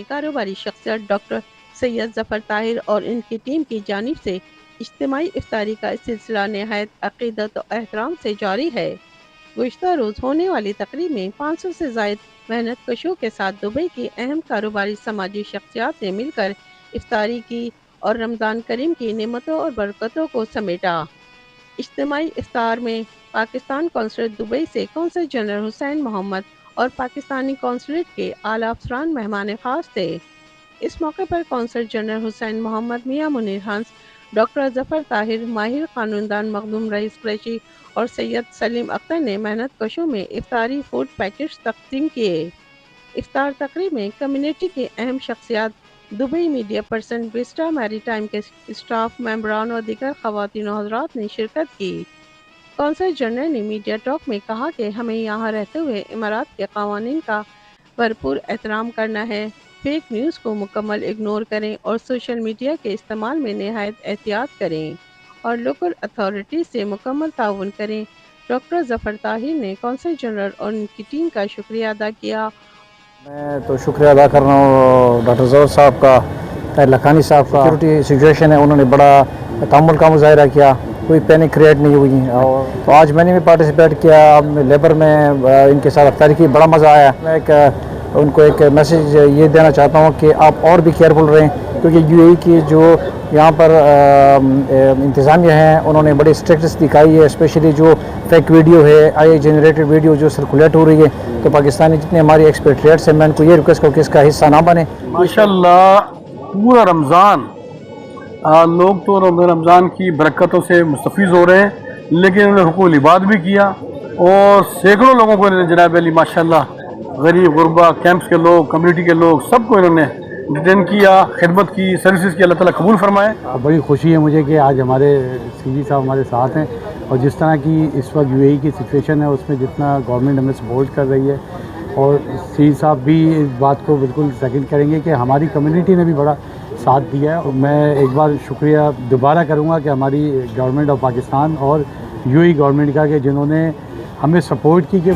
کاروباری شخصیت ڈاکٹر سید ظفر طاہر اور ان کی ٹیم کی جانب سے اجتماعی افطاری کا سلسلہ نہایت عقیدت و احترام سے جاری ہے۔ گزشتہ روز ہونے والی تقریب میں 500 سے زائد محنت کشوں کے ساتھ دبئی کی اہم کاروباری سماجی شخصیات نے مل کر افطاری کی اور رمضان کریم کی نعمتوں اور برکتوں کو سمیٹا۔ اجتماعی افطار میں پاکستان قونصلیٹ دبئی سے قونصل جنرل حسین محمد اور پاکستانی قونصلیٹ کے اعلیٰ افسران مہمان خاص تھے۔ اس موقع پر قونصل جنرل حسین محمد، میاں منیر ہنس، ڈاکٹر ظفر طاہر، ماہر قانون دان مخدوم رئیس قریشی اور سید سلیم اختر نے محنت کشوں میں افطاری فوڈ پیکٹس تقسیم کیے۔ افطار تقریب میں کمیونٹی کی اہم شخصیات، دبئی میڈیا پرسن، وسٹا میری ٹائم کے اسٹاف ممبران اور دیگر خواتین و حضرات نے شرکت کی۔ قونصل جنرل نے میڈیا ٹاک میں کہا کہ ہمیں یہاں رہتے ہوئے امارات کے قوانین کا بھرپور احترام کرنا ہے، فیک نیوز کو مکمل اگنور کریں اور سوشل میڈیا کے استعمال میں نہایت احتیاط کریں اور لوکل اتھارٹیز سے مکمل تعاون کریں۔ ڈاکٹر ظفر طاہر نے قونصل جنرل اور ان کی ٹیم کا شکریہ ادا کیا۔ میں تو شکریہ ادا کر رہا ہوں ڈاکٹر ظفر صاحب کا، طاہر لکھانی صاحب کا۔ سیکورٹی سچویشن ہے، انہوں نے بڑا تحمل کا مظاہرہ کیا، کوئی پینک کریٹ نہیں ہوئی، تو آج میں نے بھی پارٹیسپیٹ کیا لیبر میں، ان کے ساتھ افطاری کی، بڑا مزہ آیا۔ میں ان کو ایک میسیج یہ دینا چاہتا ہوں کہ آپ اور بھی کیئرفل رہیں، کیونکہ یو اے ای کی جو یہاں پر انتظامیہ ہیں انہوں نے بڑی اسٹرکٹنس دکھائی ہے، اسپیشلی جو فیک ویڈیو ہے، آئی جنریٹڈ ویڈیو جو سرکولیٹ ہو رہی ہے، تو پاکستانی جتنے ہماری ایکسپیٹریٹس ہیں میں ان کو یہ ریکویسٹ کروں کہ اس کا حصہ نہ بنے۔ ماشاءاللہ پورا رمضان لوگ تو رمضان کی برکتوں سے مستفیض ہو رہے ہیں، لیکن انہوں نے حقوق العباد بھی کیا اور سینکڑوں لوگوں کو انہوں نے جناب علی ماشاءاللہ غریب غربا کیمپس کے لوگ، کمیونٹی کے لوگ، سب کو انہوں نے ڈیٹین کیا، خدمت کی، سروسز کی، اللہ تعالیٰ قبول فرمائے۔ بڑی خوشی ہے مجھے کہ آج ہمارے سی جی صاحب ہمارے ساتھ ہیں، اور جس طرح کی اس وقت یو اے ای کی سچویشن ہے اس میں جتنا گورنمنٹ ہمیں سپورٹ کر رہی ہے، اور سی صاحب بھی اس بات کو بالکل سیکنڈ کریں گے کہ ہماری کمیونٹی نے بھی بڑا ساتھ دیا ہے۔ اور میں ایک بار شکریہ دوبارہ کروں گا کہ ہماری گورنمنٹ آف پاکستان اور یو اے ای گورنمنٹ کا، کہ جنہوں نے ہمیں سپورٹ کی کہ